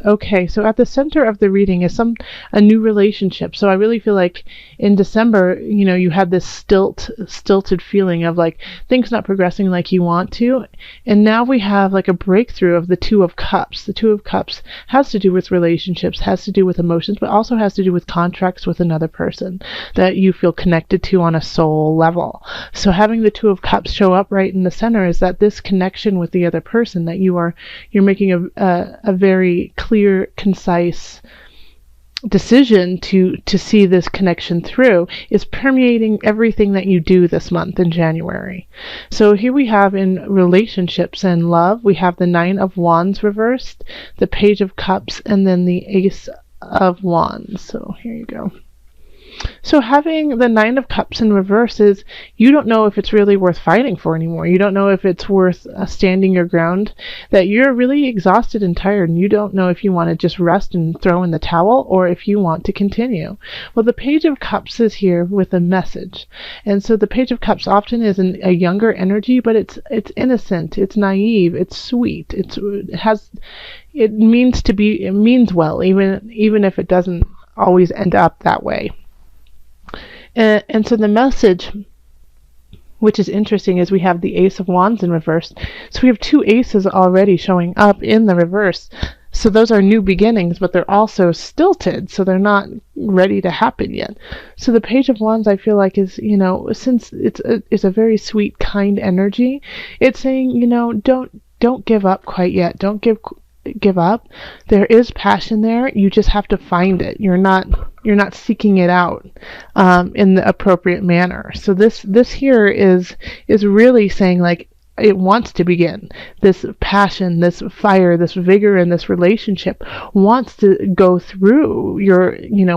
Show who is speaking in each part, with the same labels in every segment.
Speaker 1: Okay, so at the center of the reading is a new relationship. So I really feel like in December, you had this stilted feeling of like things not progressing like you want to, and now we have like a breakthrough of the Two of Cups. The Two of Cups has to do with relationships, has to do with emotions, but also has to do with contracts with another person that you feel connected to on a soul level. So having the Two of Cups show up right in the center is that this connection with the other person that you're making a very clear, concise decision to see this connection through is permeating everything that you do this month in January. So here we have in relationships and love, we have the Nine of Wands reversed, the Page of Cups, and then the Ace of Wands. So here you go. So having the Nine of Cups in reverse is you don't know if it's really worth fighting for anymore. You don't know if it's worth standing your ground, that you're really exhausted and tired, and you don't know if you want to just rest and throw in the towel or if you want to continue. Well, the Page of Cups is here with a message. And so the Page of Cups often is a younger energy, but it's innocent, it's naive, it's sweet, it means well, even if it doesn't always end up that way. And so the message, which is interesting, is we have the Ace of Wands in reverse. So we have two aces already showing up in the reverse. So those are new beginnings, but they're also stilted, so they're not ready to happen yet. So the Page of Wands, I feel like, is, since it's a very sweet, kind energy, it's saying, don't give up quite yet. Don't give up. There is passion there. You just have to find it. You're not seeking it out in the appropriate manner. So this here is really saying, like, it wants to begin. This passion, this fire, this vigor in this relationship wants to go through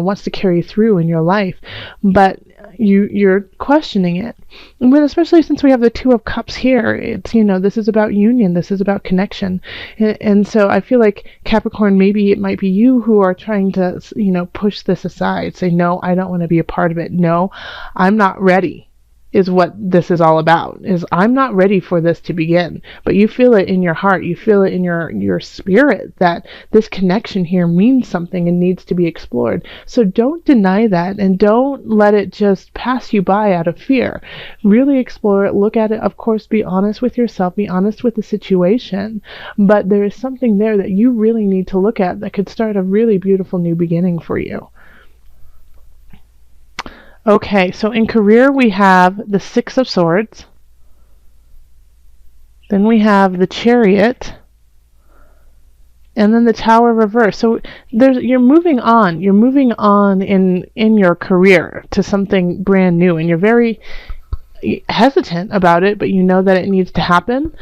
Speaker 1: wants to carry through in your life, but you're questioning it. And especially since we have the Two of Cups here, it's, this is about union, this is about connection. And so I feel like, Capricorn, maybe it might be you who are trying to, push this aside, say, no, I don't want to be a part of it. No, I'm not ready. Is what this is all about, is I'm not ready for this to begin. But you feel it in your heart, you feel it in your spirit that this connection here means something and needs to be explored. So don't deny that, and don't let it just pass you by out of fear. Really explore it, look at it, of course, be honest with yourself, be honest with the situation, but there is something there that you really need to look at that could start a really beautiful new beginning for you. Okay, so in career we have the Six of Swords, then we have the Chariot, and then the Tower reverse. So you're moving on in your career to something brand new, and you're very hesitant about it, but you know that it needs to happen.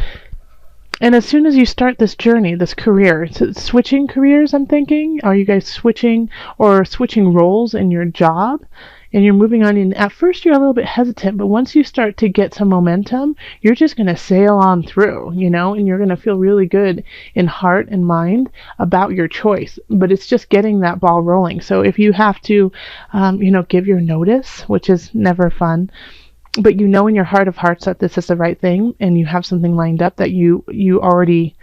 Speaker 1: And as soon as you start this journey, this career, switching careers, I'm thinking, are you guys switching roles in your job? And you're moving on, and at first you're a little bit hesitant, but once you start to get some momentum, you're just going to sail on through, and you're going to feel really good in heart and mind about your choice. But it's just getting that ball rolling. So if you have to, give your notice, which is never fun, but in your heart of hearts that this is the right thing, and you have something lined up that you already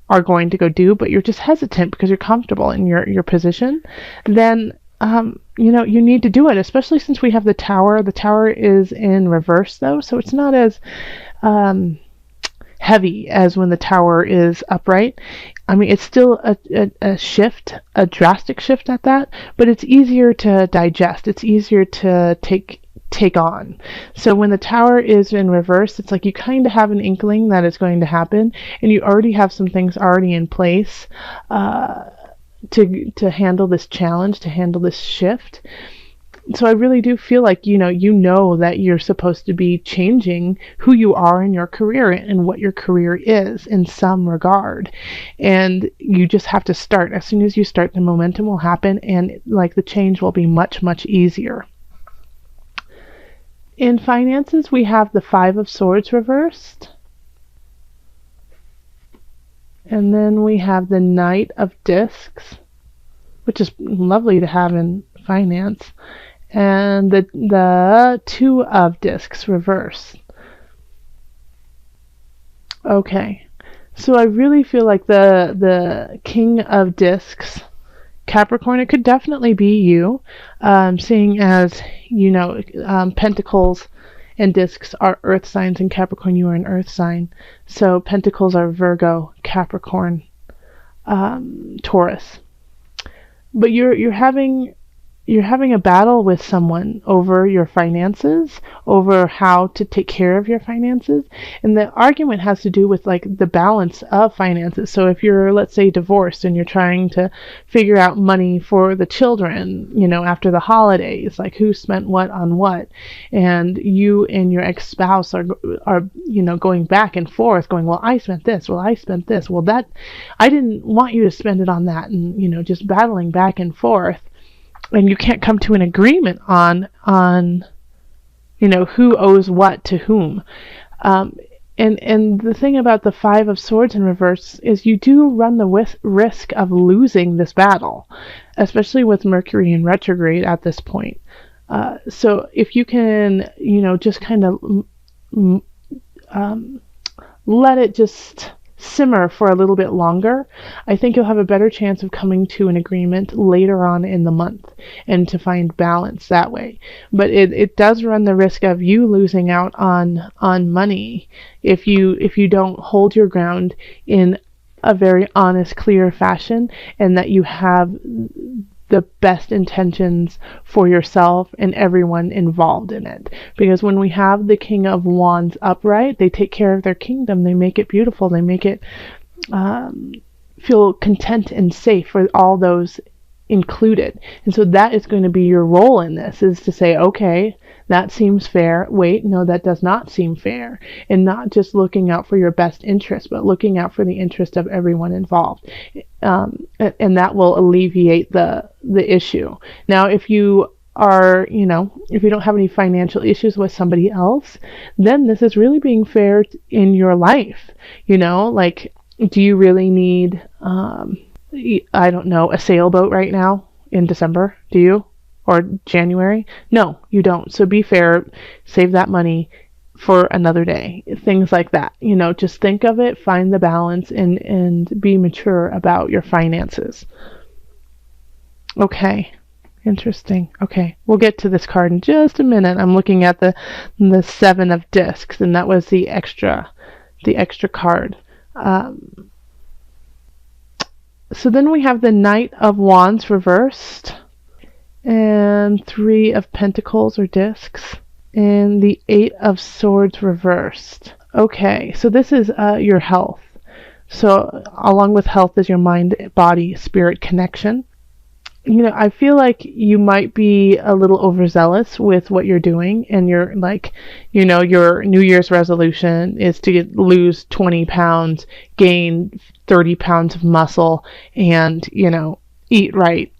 Speaker 1: are going to go do, but you're just hesitant because you're comfortable in your position, then you need to do it, especially since we have the Tower. The Tower is in reverse, though, so it's not as heavy as when the Tower is upright. I mean, it's still a shift, a drastic shift at that, but it's easier to digest. It's easier to take on. So when the Tower is in reverse, it's like you kind of have an inkling that it's going to happen, and you already have some things already in place to handle this challenge, to handle this shift. So I really do feel like, you know that you're supposed to be changing who you are in your career and what your career is in some regard. And you just have to start. As soon as you start, the momentum will happen, and like the change will be much, much easier. In finances, we have the Five of Swords reversed. And then we have the Knight of Discs, which is lovely to have in finance. And the Two of Discs reversed. Okay, So I really feel like the King of Discs, Capricorn, it could definitely be you, seeing as, Pentacles and Discs are earth signs, and Capricorn, you are an earth sign. So Pentacles are Virgo, Capricorn, Taurus. But you're having a battle with someone over your finances, over how to take care of your finances. And the argument has to do with like the balance of finances. So if you're, let's say, divorced and you're trying to figure out money for the children, after the holidays, like who spent what on what, and you and your ex-spouse are going back and forth, going, well, I spent this, well, I spent this, well, that, I didn't want you to spend it on that, and just battling back and forth, and you can't come to an agreement on who owes what to whom. And the thing about the Five of Swords in reverse is you do run the risk of losing this battle, especially with Mercury in retrograde at this point. So if you can, just kind of let it just simmer for a little bit longer, I think you'll have a better chance of coming to an agreement later on in the month and to find balance that way. But it does run the risk of you losing out on money if you don't hold your ground in a very honest, clear fashion, and that you have the best intentions for yourself and everyone involved in it. Because when we have the King of Wands upright, they take care of their kingdom. They make it beautiful. They make it feel content and safe for all those included. And so that is going to be your role in this, is to say, okay, that seems fair. Wait, no, that does not seem fair. And not just looking out for your best interest, but looking out for the interest of everyone involved. And that will alleviate the issue. Now, if you are, if you don't have any financial issues with somebody else, then this is really being fair in your life. Like, do you really need, I don't know, a sailboat right now in December? Do you? Or January? No, you don't. So be fair, save that money for another day. Things like that. Just think of it, find the balance, and be mature about your finances. Okay. Interesting. Okay. We'll get to this card in just a minute. I'm looking at the Seven of Discs, and that was the extra card. So then we have the Knight of Wands reversed, and Three of Pentacles or Discs, and the Eight of Swords reversed. Okay, so this is your health. So along with health is your mind, body, spirit connection. I feel like you might be a little overzealous with what you're doing, and you're like, your New Year's resolution is to lose 20 pounds, gain 30 pounds of muscle, and, eat right,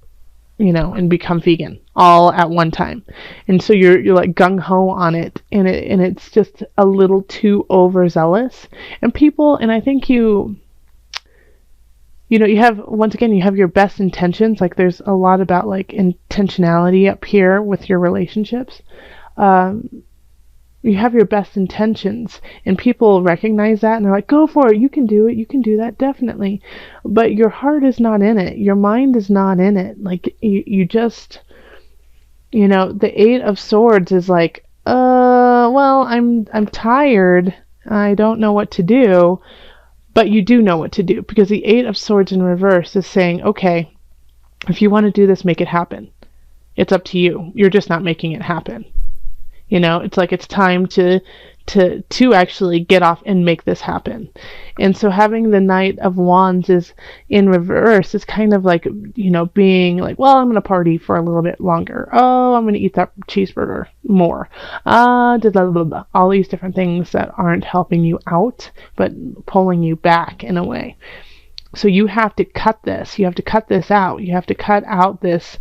Speaker 1: and become vegan all at one time. And so you're like gung-ho on it, and it's just a little too overzealous. And I think you have, once again, you have your best intentions. Like, there's a lot about like intentionality up here with your relationships. You have your best intentions, and people recognize that, and they're like, go for it, you can do it, you can do that, definitely. But your heart is not in it, your mind is not in it. Like, you just, the Eight of Swords is like, well, I'm tired, I don't know what to do. But you do know what to do, because the Eight of Swords in reverse is saying, okay, if you want to do this, make it happen. It's up to you. You're just not making it happen. It's like it's time to actually get off and make this happen. And so having the Knight of Wands is in reverse is kind of like, being like, well, I'm going to party for a little bit longer. Oh, I'm going to eat that cheeseburger more. Blah, blah, blah. All these different things that aren't helping you out, but pulling you back in a way. So you have to cut this. You have to cut this out. You have to cut out this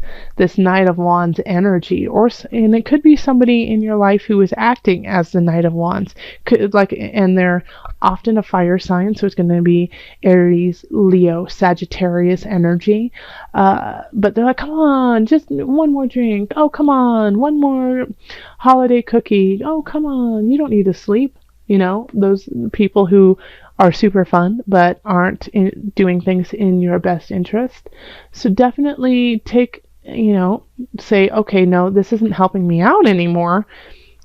Speaker 1: Knight of Wands energy, and it could be somebody in your life who is acting as the Knight of Wands. And they're often a fire sign, so it's going to be Aries, Leo, Sagittarius energy. But they're like, come on, just one more drink. Oh, come on, one more holiday cookie. Oh, come on, you don't need to sleep. Those people who are super fun, but aren't doing things in your best interest. So definitely take, say, okay, no, this isn't helping me out anymore.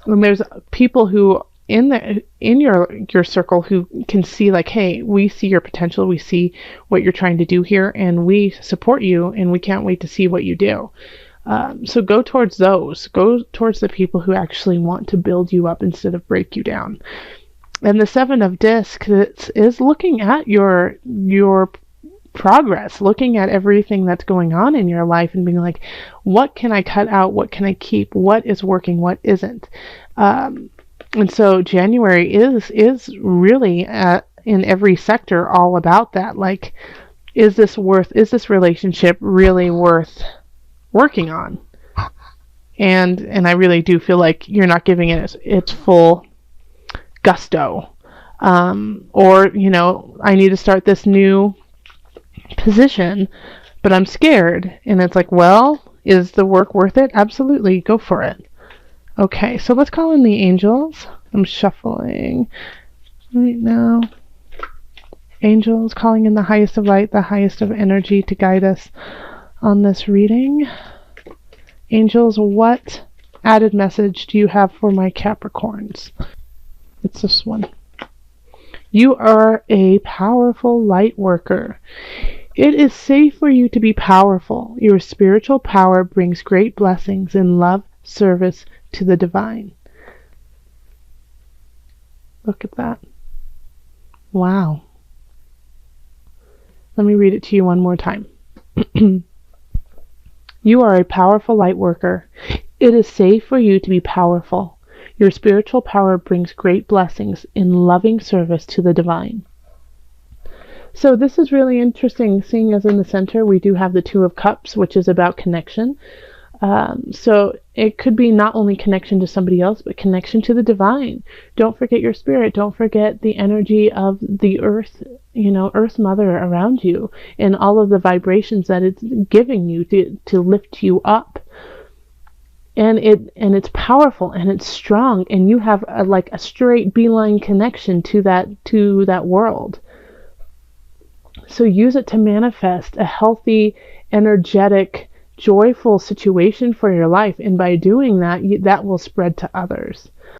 Speaker 1: And there's people who in your circle who can see like, hey, we see your potential, we see what you're trying to do here, and we support you, and we can't wait to see what you do. So go towards those. Go towards the people who actually want to build you up instead of break you down. And the Seven of Discs is looking at your progress, looking at everything that's going on in your life and being like, what can I cut out? What can I keep? What is working? What isn't? And so January is really in every sector all about that. Like, is this relationship really worth working on? And I really do feel like you're not giving it its full gusto. Or, I need to start this new position, but I'm scared. And it's like, well, is the work worth it? Absolutely. Go for it. Okay, so let's call in the angels. I'm shuffling right now. Angels, calling in the highest of light, the highest of energy to guide us on this reading. Angels, what added message do you have for my Capricorns? It's this one. You are a powerful light worker. It is safe for you to be powerful. Your spiritual power brings great blessings in love, service to the divine. Look at that. Wow. Let me read it to you one more time. You are a powerful light worker. It is safe for you to be powerful. Your spiritual power brings great blessings in loving service to the divine. So this is really interesting, seeing as in the center we do have the Two of Cups, which is about connection. So it could be not only connection to somebody else, but connection to the divine. Don't forget your spirit. Don't forget the energy of the earth, Earth Mother around you, and all of the vibrations that it's giving you to lift you up. And it's powerful and it's strong, and you have a straight beeline connection to that world. So use it to manifest a healthy, energetic, joyful situation for your life, and by doing that, that will spread to others.